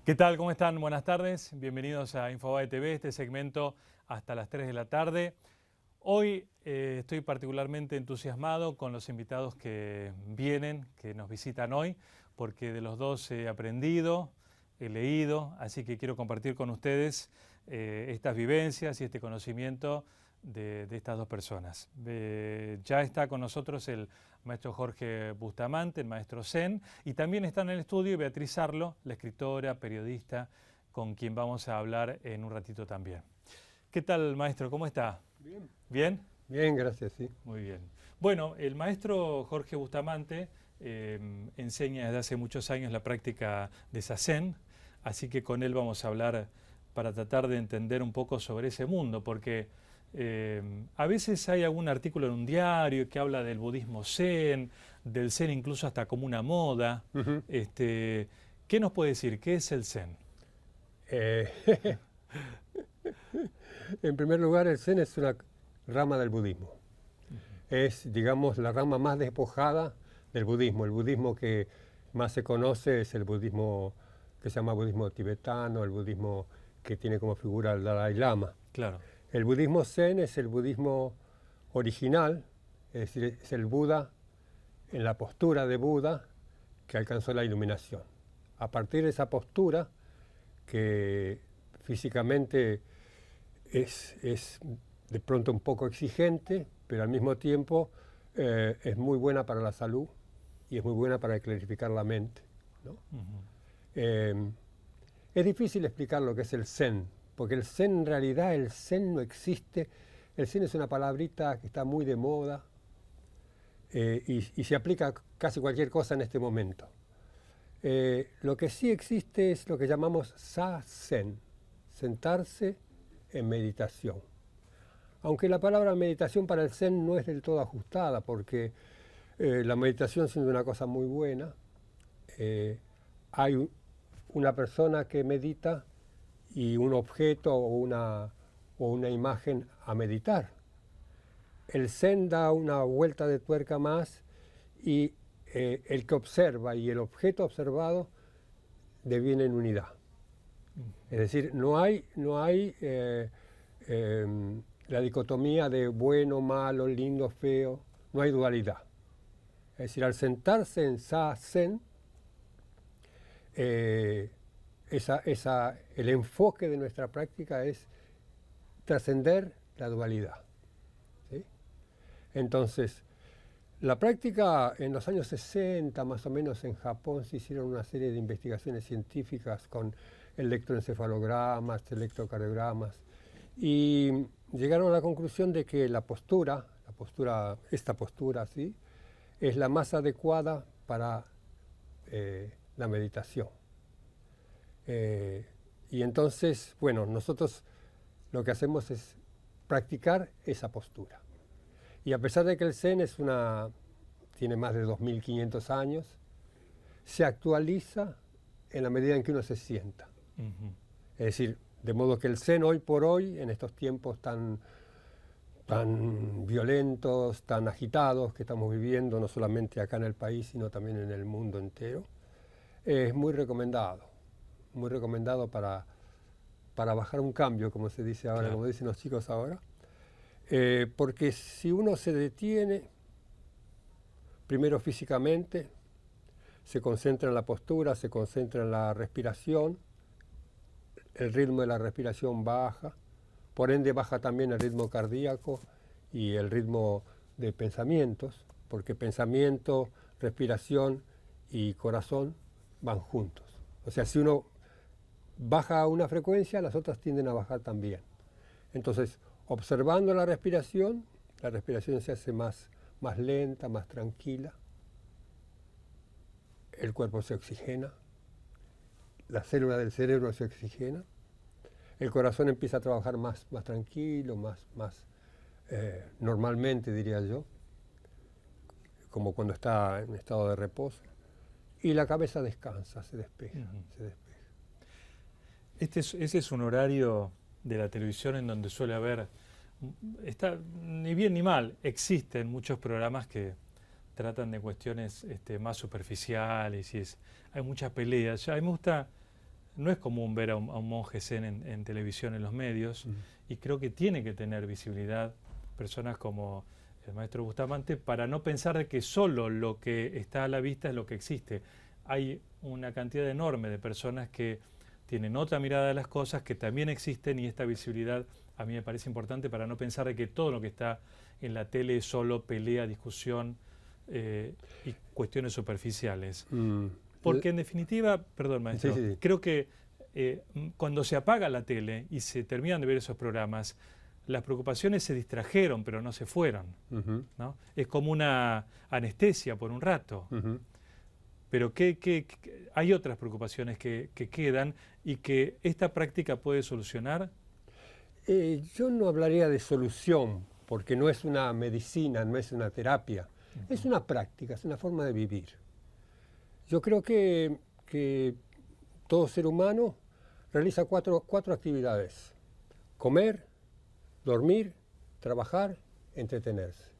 ¿Qué tal? ¿Cómo están? Buenas tardes. Bienvenidos a Infobae TV, este segmento hasta las 3 de la tarde. Hoy estoy particularmente entusiasmado con los invitados que vienen, que nos visitan hoy, porque de los dos he aprendido, he leído, así que quiero compartir con ustedes estas vivencias y este conocimiento de estas dos personas. Ya está con nosotros el maestro Jorge Bustamante, el maestro Zen, y también está en el estudio Beatriz Arlo, la escritora, periodista, con quien vamos a hablar en un ratito también. ¿Qué tal, maestro? ¿Cómo está? Bien. ¿Bien? Bien, gracias, sí. Muy bien. Bueno, el maestro Jorge Bustamante enseña desde hace muchos años la práctica de Zazen, así que con él vamos a hablar para tratar de entender un poco sobre ese mundo, porque a veces hay algún artículo en un diario que habla del budismo Zen, del Zen incluso hasta como una moda. Ujú. ¿Qué nos puede decir? ¿Qué es el Zen? Eh, en primer lugar, el Zen es una rama del budismo. Es, digamos, la rama más despojada del budismo. El budismo que más se conoce es el budismo que se llama budismo tibetano, el budismo que tiene como figura al Dalai Lama. Claro. El budismo Zen es el budismo original, es decir, es el Buda en la postura de Buda que alcanzó la iluminación. A partir de esa postura, que físicamente es de pronto un poco exigente, pero al mismo tiempo es muy buena para la salud y es muy buena para clarificar la mente, ¿no? Es difícil explicar lo que es el Zen, porque el Zen en realidad, el Zen no existe. El Zen es una palabrita que está muy de moda y se aplica a casi cualquier cosa en este momento. Lo que sí existe es lo que llamamos Zazen, sentarse en meditación. Aunque la palabra meditación para el Zen no es del todo ajustada, porque la meditación siendo una cosa muy buena, hay una persona que medita y un objeto o una imagen a meditar. El Zen da una vuelta de tuerca más y el que observa y el objeto observado devienen unidad. Es decir, no hay la dicotomía de bueno, malo, lindo, feo, no hay dualidad. Es decir, al sentarse en Zazen, el enfoque de nuestra práctica es trascender la dualidad, ¿sí? Entonces, la práctica en los años 60, más o menos en Japón, se hicieron una serie de investigaciones científicas con electroencefalogramas, electrocardiogramas, y llegaron a la conclusión de que esta postura, ¿sí?, es la más adecuada para la meditación. Y entonces, bueno, nosotros lo que hacemos es practicar esa postura. Y a pesar de que el Zen tiene más de 2500 años, se actualiza en la medida en que uno se sienta. Es decir, de modo que el Zen hoy por hoy, en estos tiempos tan violentos, tan agitados que estamos viviendo, no solamente acá en el país, sino también en el mundo entero, es muy recomendado para bajar un cambio, como se dice ahora, Claro. como dicen los chicos ahora. Porque si uno se detiene, primero físicamente, se concentra en la postura, se concentra en la respiración, el ritmo de la respiración baja, por ende baja también el ritmo cardíaco y el ritmo de pensamientos, porque pensamiento, respiración y corazón van juntos. O sea, si uno baja una frecuencia, las otras tienden a bajar también. Entonces, observando la respiración se hace más lenta, más tranquila, el cuerpo se oxigena, la célula del cerebro se oxigena, el corazón empieza a trabajar más tranquilo, más normalmente, diría yo, como cuando está en estado de reposo, y la cabeza descansa, se despeja, se despeja. Ese es un horario de la televisión en donde suele haber, ni bien ni mal, existen muchos programas que tratan de cuestiones más superficiales y hay muchas peleas. A mí me gusta no es común ver a un monje zen en televisión, en los medios, y creo que tiene que tener visibilidad personas como el maestro Bustamante para no pensar de que solo lo que está a la vista es lo que existe. Hay una cantidad enorme de personas que tienen otra mirada de las cosas, que también existen, y esta visibilidad a mí me parece importante para no pensar de que todo lo que está en la tele es solo pelea, discusión y cuestiones superficiales. Porque en definitiva, perdón maestro, sí. creo que cuando se apaga la tele y se terminan de ver esos programas, las preocupaciones se distrajeron, pero no se fueron, ¿no? Es como una anestesia por un rato. Pero hay otras preocupaciones que quedan y que esta práctica puede solucionar. Yo no hablaría de solución, porque no es una medicina, no es una terapia. Es una práctica, es una forma de vivir. Yo creo que todo ser humano realiza cuatro actividades: comer, dormir, trabajar, entretenerse.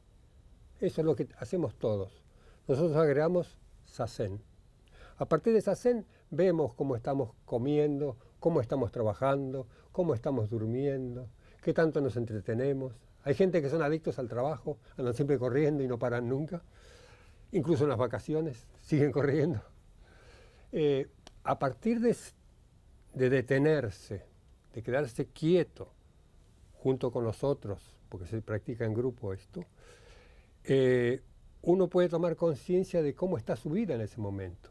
Eso es lo que hacemos todos. Nosotros agregamos Zazen. A partir de Zazen vemos cómo estamos comiendo, cómo estamos trabajando, cómo estamos durmiendo, qué tanto nos entretenemos. Hay gente que son adictos al trabajo, andan siempre corriendo y no paran nunca. Incluso en las vacaciones siguen corriendo. A partir de detenerse, de quedarse quieto junto con los otros, porque se practica en grupo esto, uno puede tomar conciencia de cómo está su vida en ese momento,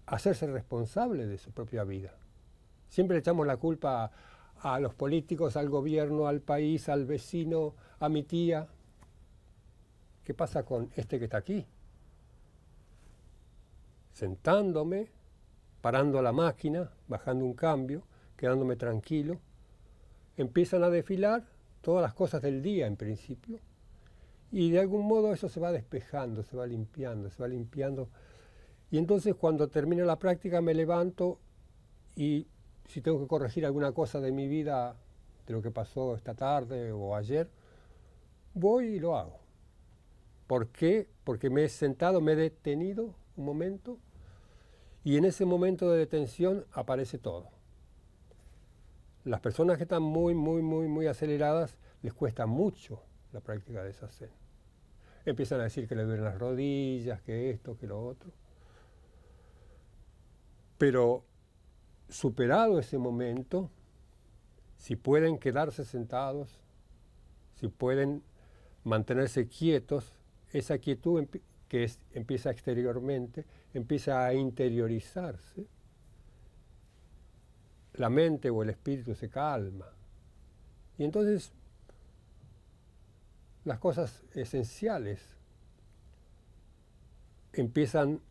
hacerse responsable de su propia vida. Siempre le echamos la culpa a los políticos, al gobierno, al país, al vecino, a mi tía. ¿Qué pasa con este que está aquí? Sentándome, parando la máquina, bajando un cambio, quedándome tranquilo, empiezan a desfilar todas las cosas del día en principio, y de algún modo eso se va despejando, se va limpiando. Y entonces cuando termino la práctica me levanto y si tengo que corregir alguna cosa de mi vida, de lo que pasó esta tarde o ayer, voy y lo hago. ¿Por qué? Porque me he sentado, me he detenido un momento, y en ese momento de detención aparece todo. Las personas que están muy aceleradas les cuesta mucho la práctica de Zazen. Empiezan a decir que les duelen las rodillas, que esto, que lo otro. Pero superado ese momento, si pueden quedarse sentados, si pueden mantenerse quietos, esa quietud empieza exteriormente, empieza a interiorizarse, la mente o el espíritu se calma. Y entonces las cosas esenciales empiezan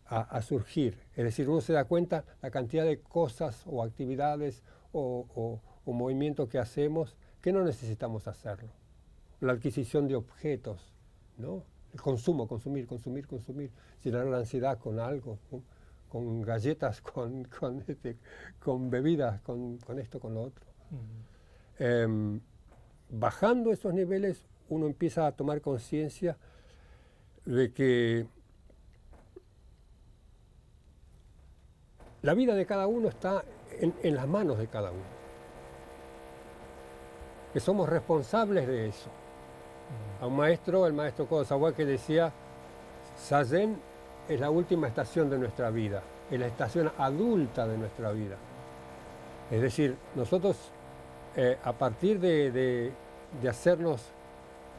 a surgir. Es decir, uno se da cuenta la cantidad de cosas o actividades o movimientos que hacemos que no necesitamos hacerlo. La adquisición de objetos, ¿no? El consumo, consumir, llenar la ansiedad con algo, con galletas, con bebidas, con esto, con lo otro. Bajando esos niveles, uno empieza a tomar conciencia de que la vida de cada uno está en las manos de cada uno, que somos responsables de eso. A un maestro, el maestro Kodo que decía, Zazen es la última estación de nuestra vida, es la estación adulta de nuestra vida. Es decir, nosotros a partir de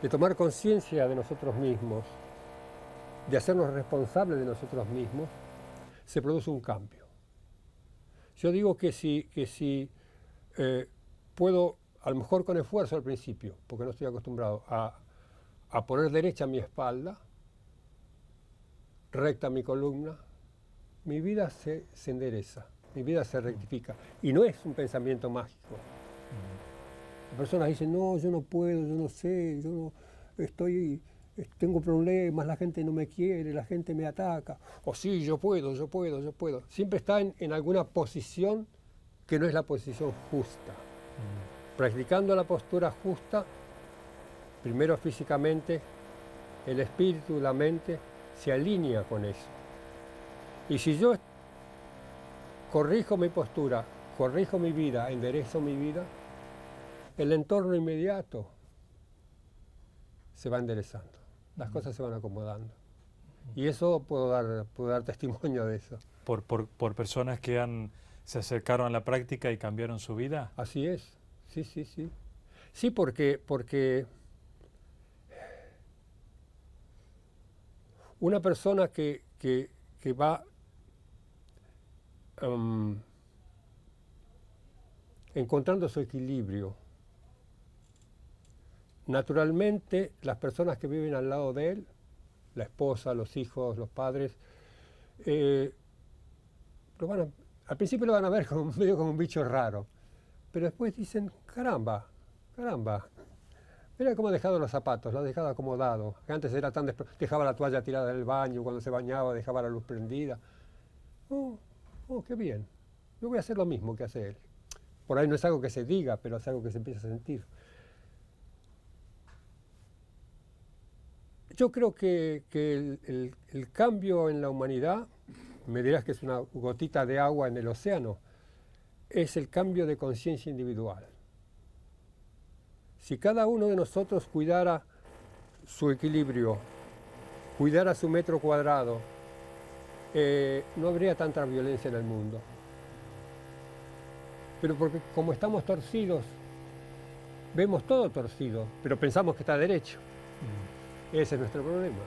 tomar conciencia de nosotros mismos, de hacernos responsables de nosotros mismos, se produce un cambio. Yo digo que si puedo, a lo mejor con esfuerzo al principio, porque no estoy acostumbrado, a poner derecha mi espalda, recta mi columna, mi vida se endereza, mi vida se rectifica. Y no es un pensamiento mágico. Las personas dicen, no, yo no puedo, yo no sé, yo no tengo problemas, la gente no me quiere, la gente me ataca. O sí, yo puedo. Siempre está en alguna posición que no es la posición justa. Practicando la postura justa, primero físicamente, el espíritu, la mente, se alinea con eso. Y si yo corrijo mi postura, corrijo mi vida, enderezo mi vida, el entorno inmediato se va enderezando, las cosas se van acomodando. Y eso puedo dar testimonio de eso. ¿Por personas que se acercaron a la práctica y cambiaron su vida? Así es, sí, sí, sí. Sí, porque una persona que va encontrando su equilibrio, naturalmente las personas que viven al lado de él, la esposa, los hijos, los padres, al principio lo van a ver medio como un bicho raro, pero después dicen, caramba, mira cómo ha dejado los zapatos, lo ha dejado acomodado. Antes era dejaba la toalla tirada en el baño, cuando se bañaba dejaba la luz prendida. Oh, qué bien, yo voy a hacer lo mismo que hace él. Por ahí no es algo que se diga, pero es algo que se empieza a sentir. Yo creo que el cambio en la humanidad, me dirás que es una gotita de agua en el océano, es el cambio de conciencia individual. Si cada uno de nosotros cuidara su equilibrio, cuidara su metro cuadrado, no habría tanta violencia en el mundo. Pero porque como estamos torcidos, vemos todo torcido, pero pensamos que está derecho. Ese es nuestro problema.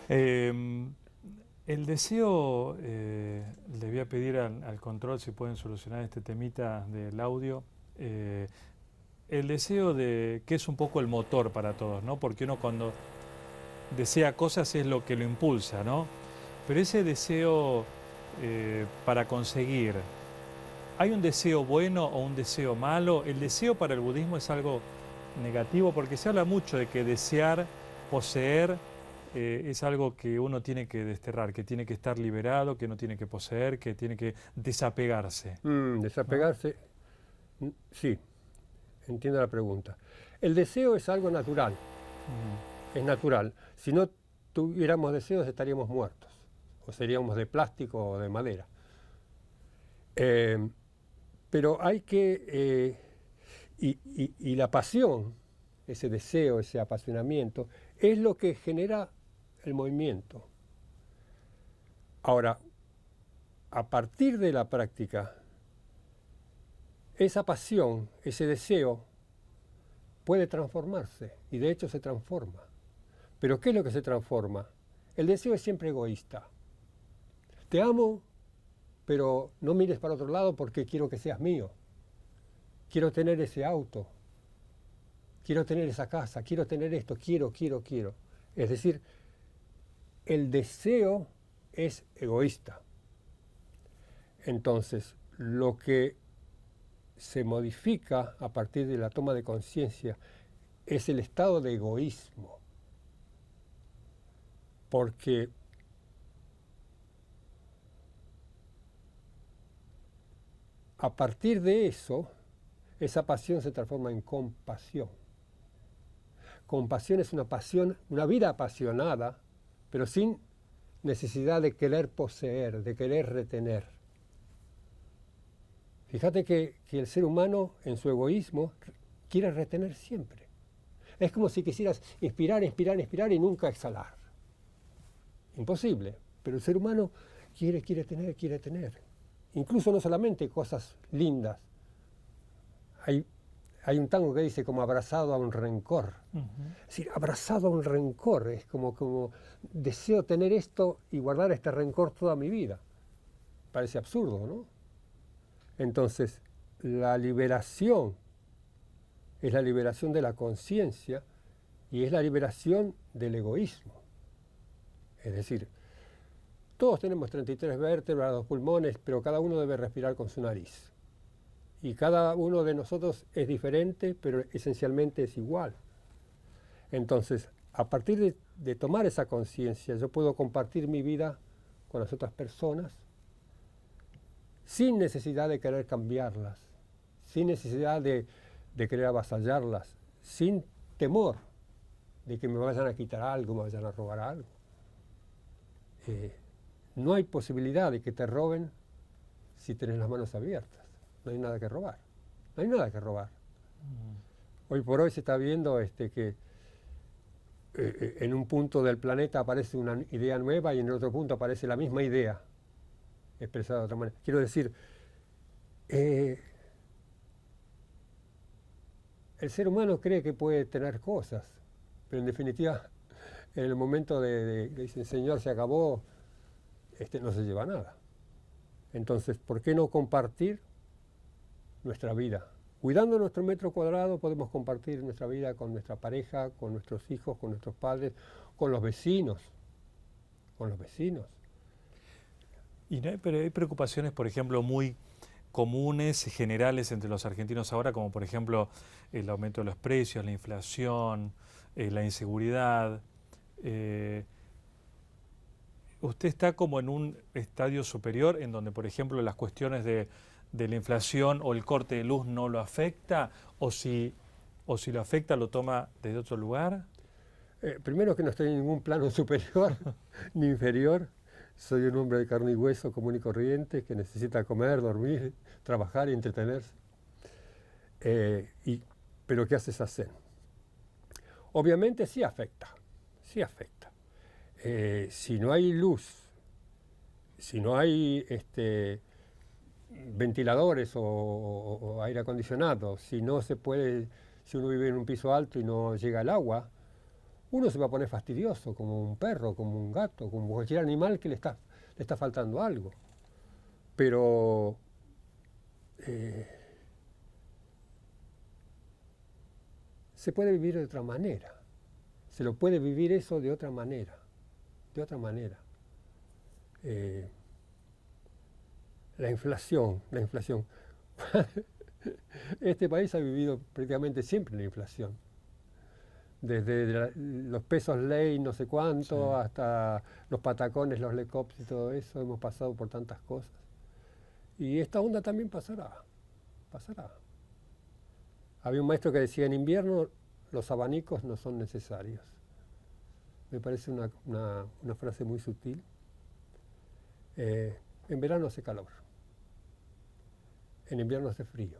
El deseo, le voy a pedir al control si pueden solucionar este temita del audio. El deseo que es un poco el motor para todos, ¿no? Porque uno cuando desea cosas es lo que lo impulsa, ¿no? Pero ese deseo para conseguir, ¿hay un deseo bueno o un deseo malo? El deseo para el budismo es algo negativo porque se habla mucho de que desear, poseer, es algo que uno tiene que desterrar, que tiene que estar liberado, que no tiene que poseer, que tiene que desapegarse. Desapegarse, ¿no? Sí, entiendo la pregunta. El deseo es algo natural, es natural. Si no tuviéramos deseos estaríamos muertos, o seríamos de plástico o de madera. Pero hay que... y la pasión, ese deseo, ese apasionamiento, es lo que genera el movimiento. Ahora, a partir de la práctica, esa pasión, ese deseo, puede transformarse, y de hecho se transforma. ¿Pero qué es lo que se transforma? El deseo es siempre egoísta. Te amo, pero no mires para otro lado porque quiero que seas mío. Quiero tener ese auto, quiero tener esa casa, quiero tener esto, quiero. Es decir, el deseo es egoísta. Entonces, lo que se modifica a partir de la toma de conciencia es el estado de egoísmo. Porque a partir de eso, esa pasión se transforma en compasión. Compasión es una pasión, una vida apasionada, pero sin necesidad de querer poseer, de querer retener. Fíjate que el ser humano, en su egoísmo, quiere retener siempre. Es como si quisieras inspirar y nunca exhalar. Imposible, pero el ser humano quiere tener. Incluso no solamente cosas lindas. Hay un tango que dice como abrazado a un rencor. Es decir, abrazado a un rencor, es como deseo tener esto y guardar este rencor toda mi vida. Parece absurdo, ¿no? Entonces, la liberación es la liberación de la conciencia y es la liberación del egoísmo. Es decir, todos tenemos 33 vértebras, 2 pulmones, pero cada uno debe respirar con su nariz. Y cada uno de nosotros es diferente, pero esencialmente es igual. Entonces, a partir de tomar esa conciencia, yo puedo compartir mi vida con las otras personas sin necesidad de querer cambiarlas, sin necesidad de querer avasallarlas, sin temor de que me vayan a quitar algo, me vayan a robar algo. No hay posibilidad de que te roben si tenés las manos abiertas. No hay nada que robar. No hay nada que robar. Hoy por hoy se está viendo que en un punto del planeta aparece una idea nueva y en el otro punto aparece la misma idea, expresada de otra manera. Quiero decir, el ser humano cree que puede tener cosas, pero en definitiva, en el momento de dicen, Señor, se acabó, no se lleva nada. Entonces, ¿por qué no compartir nuestra vida? Cuidando nuestro metro cuadrado podemos compartir nuestra vida con nuestra pareja, con nuestros hijos, con nuestros padres, con los vecinos. Con los vecinos. Y no hay, pero hay preocupaciones, por ejemplo, muy comunes, generales entre los argentinos ahora, como por ejemplo el aumento de los precios, la inflación, la inseguridad. ¿Usted está como en un estadio superior en donde, por ejemplo, las cuestiones de la inflación o el corte de luz no lo afecta? ¿O si lo afecta, lo toma desde otro lugar? Primero que no estoy en ningún plano superior ni inferior. Soy un hombre de carne y hueso común y corriente que necesita comer, dormir, trabajar y entretenerse. Pero ¿qué hace esa Zen? Obviamente sí afecta, sí afecta. Si no hay luz, si no hay ventiladores o aire acondicionado, si no se puede, si uno vive en un piso alto y no llega el agua, uno se va a poner fastidioso, como un perro, como un gato, como cualquier animal que le está faltando algo. Pero se puede vivir de otra manera. Se lo puede vivir eso de otra manera. De otra manera. La inflación. Este país ha vivido prácticamente siempre la inflación. Desde los pesos ley, no sé cuánto, sí, hasta los patacones, los lecops y todo eso, hemos pasado por tantas cosas. Y esta onda también pasará. Había un maestro que decía, en invierno los abanicos no son necesarios. Me parece una frase muy sutil. En verano hace calor. En invierno hace frío.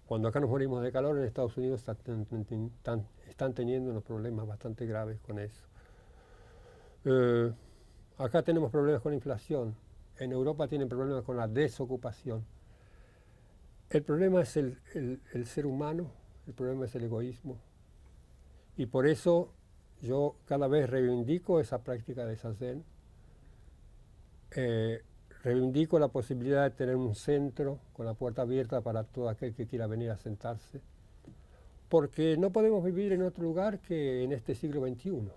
Cuando acá nos morimos de calor, en Estados Unidos están teniendo unos problemas bastante graves con eso. Acá tenemos problemas con la inflación. En Europa tienen problemas con la desocupación. El problema es el ser humano, el problema es el egoísmo. Y por eso yo cada vez reivindico esa práctica de Zazen. Reivindico la posibilidad de tener un centro con la puerta abierta para todo aquel que quiera venir a sentarse, porque no podemos vivir en otro lugar que en este siglo XXI.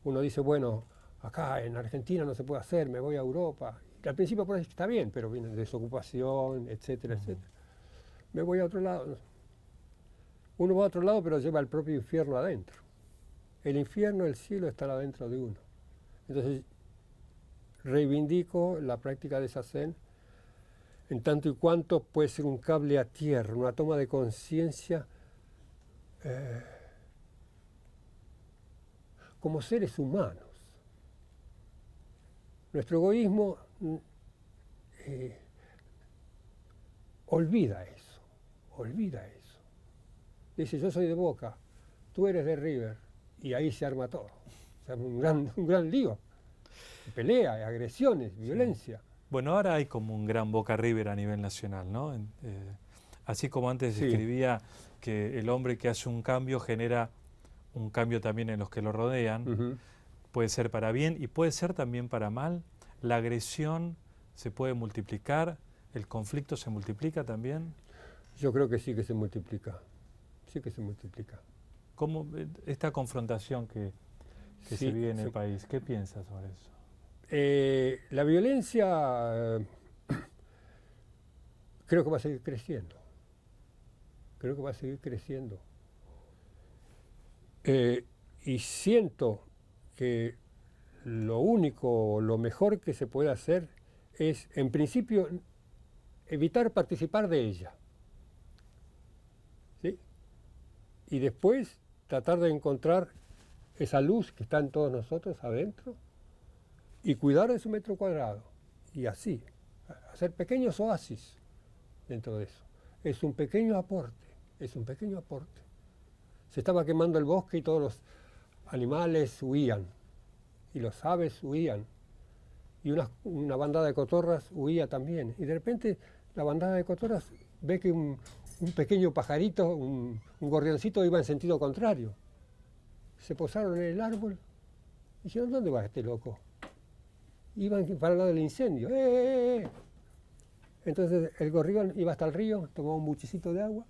Uno dice, bueno, acá en Argentina no se puede hacer, me voy a Europa. Y al principio por ahí está bien, pero viene desocupación, etcétera, etcétera. Me voy a otro lado. Uno va a otro lado, pero lleva el propio infierno adentro. El infierno, el cielo están adentro de uno. Entonces, reivindico la práctica de Zazen en tanto y cuanto puede ser un cable a tierra, una toma de conciencia como seres humanos. Nuestro egoísmo olvida eso. Dice, yo soy de Boca, tú eres de River, y ahí se arma todo. Se arma un gran lío. Pelea, agresiones, violencia. Bueno, ahora hay como un gran Boca River a nivel nacional, ¿no? Así como antes se escribía que el hombre que hace un cambio genera un cambio también en los que lo rodean, puede ser para bien y puede ser también para mal. La agresión se puede multiplicar, el conflicto se multiplica también. Yo creo que sí que se multiplica, ¿Cómo esta confrontación que se vive en el país, qué piensas sobre eso? La violencia creo que va a seguir creciendo. Y siento que lo mejor que se puede hacer es, en principio, evitar participar de ella. ¿Sí? Y después tratar de encontrar esa luz que está en todos nosotros adentro y cuidar de su metro cuadrado. Y así. hacer pequeños oasis dentro de eso. Es un pequeño aporte, es un pequeño aporte. Se estaba quemando el bosque y todos los animales huían, y los aves huían, y una bandada de cotorras huía también. Y de repente la bandada de cotorras ve que un pequeño pajarito, un gorrioncito iba en sentido contrario. Se posaron en el árbol y dijeron, ¿dónde va este loco? Iban para el lado del incendio. Entonces el gorrión iba hasta el río, tomaba un buchecito de agua,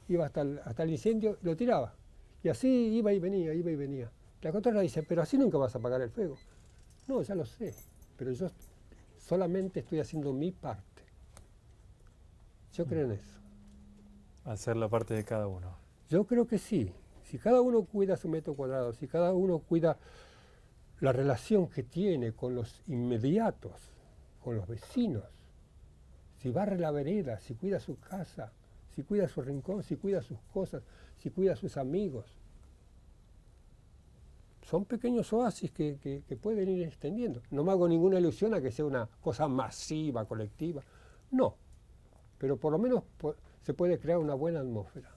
iba hasta el incendio y lo tiraba. Y así iba y venía, iba y venía. La cotorra dice, pero así nunca vas a apagar el fuego. No, ya lo sé, pero yo solamente estoy haciendo mi parte. Yo creo en eso. Hacer la parte de cada uno. Yo creo que sí. Si cada uno cuida su metro cuadrado, si cada uno cuida la relación que tiene con los inmediatos, con los vecinos, si barre la vereda, si cuida su casa, si cuida su rincón, si cuida sus cosas, si cuida a sus amigos. Son pequeños oasis que pueden ir extendiendo. No me hago ninguna ilusión a que sea una cosa masiva, colectiva. No, pero por lo menos se puede crear una buena atmósfera.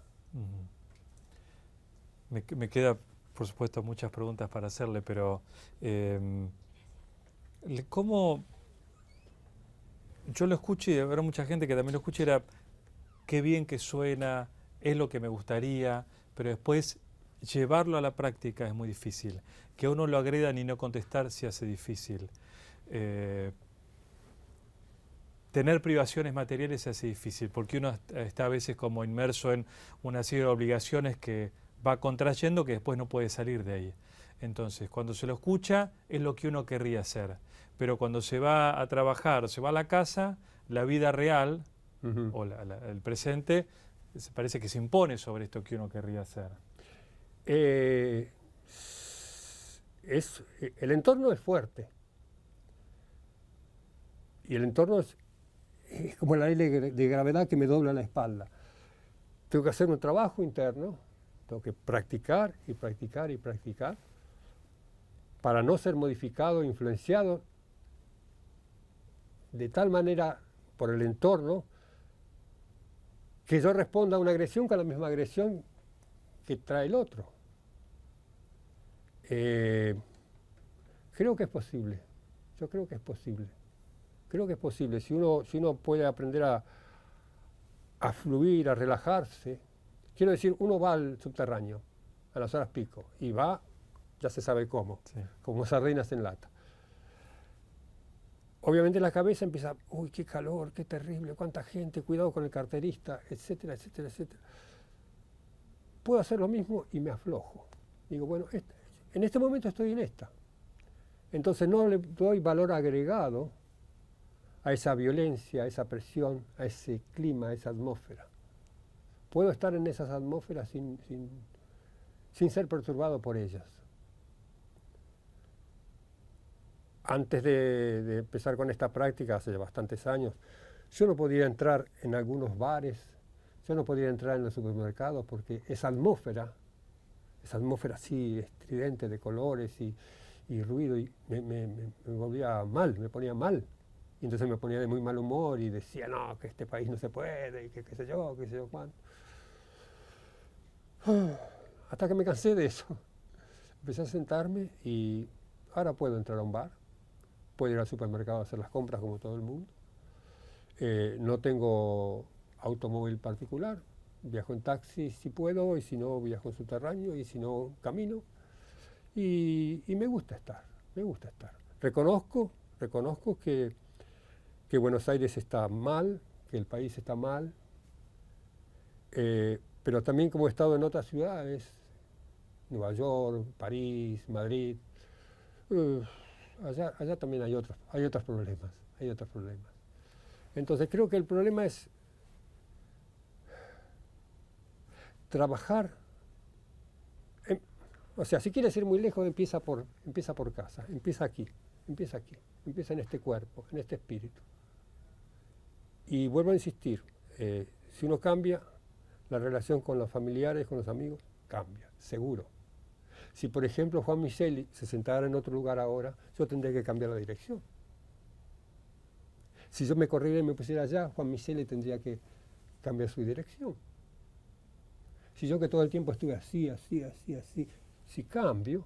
Me queda, por supuesto, muchas preguntas para hacerle, pero ¿cómo? Yo lo escucho y habrá mucha gente que también lo escuche, era qué bien que suena, es lo que me gustaría, pero después llevarlo a la práctica es muy difícil. Que a uno lo agredan y no contestar se hace difícil. Tener privaciones materiales se hace difícil, porque uno está a veces como inmerso en una serie de obligaciones que va contrayendo que después no puede salir de ahí. Entonces, cuando se lo escucha, es lo que uno querría hacer. Pero cuando se va a trabajar, se va a la casa, la vida real, o el presente, parece que se impone sobre esto que uno querría hacer. El entorno es fuerte. Y el entorno es como la ley de gravedad que me dobla la espalda. Tengo que hacer un trabajo interno, tengo que practicar y practicar y practicar para no ser modificado, influenciado de tal manera por el entorno que yo responda a una agresión con la misma agresión que trae el otro. Creo que es posible, yo creo que es posible. Creo que es posible, si uno puede aprender a fluir, a relajarse. Quiero decir, uno va al subterráneo a las horas pico y va, ya se sabe cómo, sí, como sardinas en lata. Obviamente la cabeza empieza, uy, qué calor, qué terrible, cuánta gente, cuidado con el carterista, etcétera, etcétera, etcétera. Puedo hacer lo mismo y me aflojo. Digo, bueno, en este momento estoy en esta. Entonces no le doy valor agregado a esa violencia, a esa presión, a ese clima, a esa atmósfera. Puedo estar en esas atmósferas sin ser perturbado por ellas. Antes de empezar con esta práctica, hace bastantes años, yo no podía entrar en algunos bares, yo no podía entrar en los supermercados porque esa atmósfera así estridente de colores y ruido, y me volvía mal, me ponía mal. Y entonces me ponía de muy mal humor y decía, no, que este país no se puede, y que qué sé yo cuánto. Hasta que me cansé de eso. Empecé a sentarme y ahora puedo entrar a un bar, puedo ir al supermercado a hacer las compras como todo el mundo. No tengo automóvil particular, viajo en taxi si puedo, y si no viajo en subterráneo, y si no camino. Y me gusta estar, me gusta estar. Reconozco que Buenos Aires está mal, que el país está mal, pero también como he estado en otras ciudades, Nueva York, París, Madrid, allá también hay otros problemas, Entonces creo que el problema es trabajar, o sea, si quieres ir muy lejos, empieza por casa, empieza aquí, empieza en este cuerpo, en este espíritu. Y vuelvo a insistir, si uno cambia, la relación con los familiares, con los amigos, cambia, seguro. Si, por ejemplo, Juan Micheli se sentara en otro lugar ahora, yo tendría que cambiar la dirección. Si yo me corriera y me pusiera allá, Juan Miseli tendría que cambiar su dirección. Si yo que todo el tiempo estuve así, si cambio,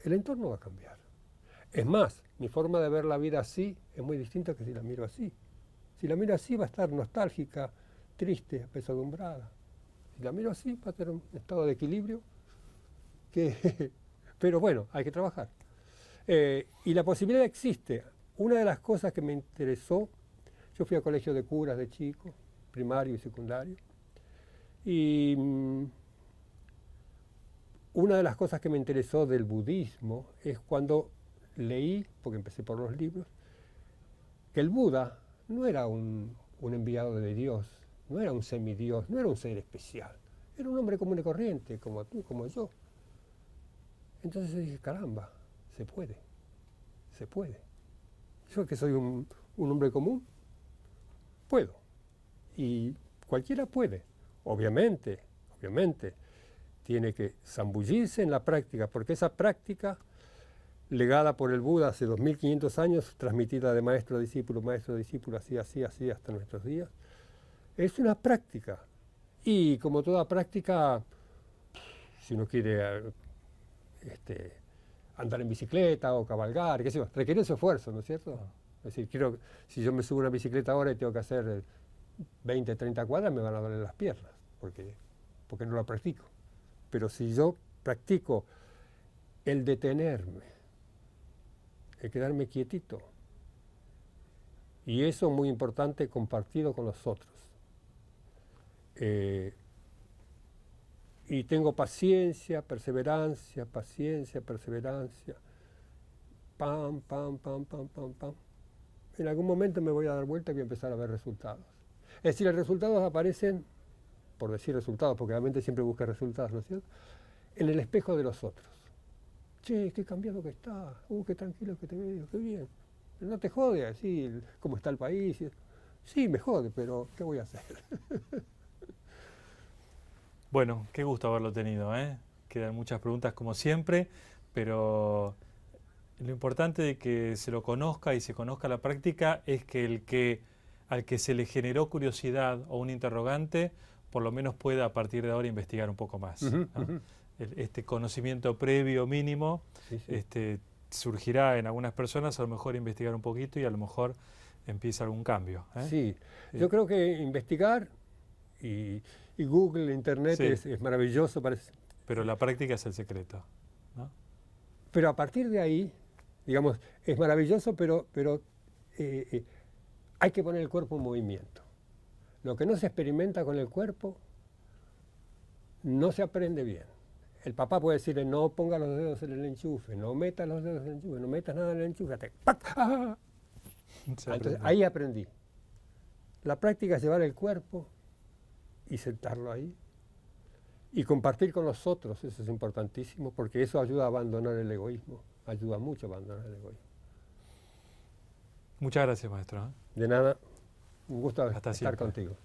el entorno va a cambiar. Es más, mi forma de ver la vida así es muy distinta que si la miro así. Si la miro así va a estar nostálgica, triste, apesadumbrada. Si la miro así va a tener un estado de equilibrio pero bueno, hay que trabajar. Y la posibilidad existe. Una de las cosas que me interesó, yo fui a colegio de curas de chico, primario y secundario, y una de las cosas que me interesó del budismo es cuando leí, porque empecé por los libros, que el Buda no era un enviado de Dios, no era un semidios, no era un ser especial, era un hombre común y corriente, como tú, como yo. Entonces dije, caramba, se puede, se puede. Yo que soy un hombre común, puedo. Y cualquiera puede. Obviamente, tiene que zambullirse en la práctica, porque esa práctica, legada por el Buda hace 2500 años, transmitida de maestro a discípulo, así, hasta nuestros días, es una práctica. Y como toda práctica, si uno quiere andar en bicicleta o cabalgar, qué sé yo, requiere su esfuerzo, ¿no es cierto? Es decir, si yo me subo a una bicicleta ahora y tengo que hacer 20, 30 cuadras, me van a doler las piernas, porque no la practico. Pero si yo practico el detenerme, el quedarme quietito, y eso es muy importante, compartido con los otros. Y tengo paciencia, perseverancia, pam. En algún momento me voy a dar vuelta y voy a empezar a ver resultados. Es decir, los resultados aparecen, por decir resultados, porque realmente siempre busca resultados, ¿no es cierto?, en el espejo de los otros. Che, qué cambiado que está, qué tranquilo que te veo, qué bien. Pero no te jode así, cómo está el país. Sí, me jode, pero ¿qué voy a hacer? Bueno, qué gusto haberlo tenido, ¿eh? Quedan muchas preguntas como siempre, pero lo importante de que se lo conozca y se conozca la práctica es que al que se le generó curiosidad o un interrogante, por lo menos pueda a partir de ahora investigar un poco más, ¿no? Este conocimiento previo mínimo surgirá en algunas personas, a lo mejor investigar un poquito y a lo mejor empieza algún cambio, ¿eh? Sí, yo creo que investigar y Google, Internet es maravilloso. Pero la práctica es el secreto, ¿no? Pero a partir de ahí, digamos, es maravilloso, pero hay que poner el cuerpo en movimiento. Lo que no se experimenta con el cuerpo no se aprende bien. El papá puede decirle, no ponga los dedos en el enchufe, no metas los dedos en el enchufe, no metas nada en el enchufe, ¡ah! Entonces, ahí aprendí. La práctica es llevar el cuerpo y sentarlo ahí y compartir con los otros, eso es importantísimo, porque eso ayuda a abandonar el egoísmo, ayuda mucho a abandonar el egoísmo. Muchas gracias, maestro, ¿eh? De nada, un gusto Hasta estar siempre. contigo.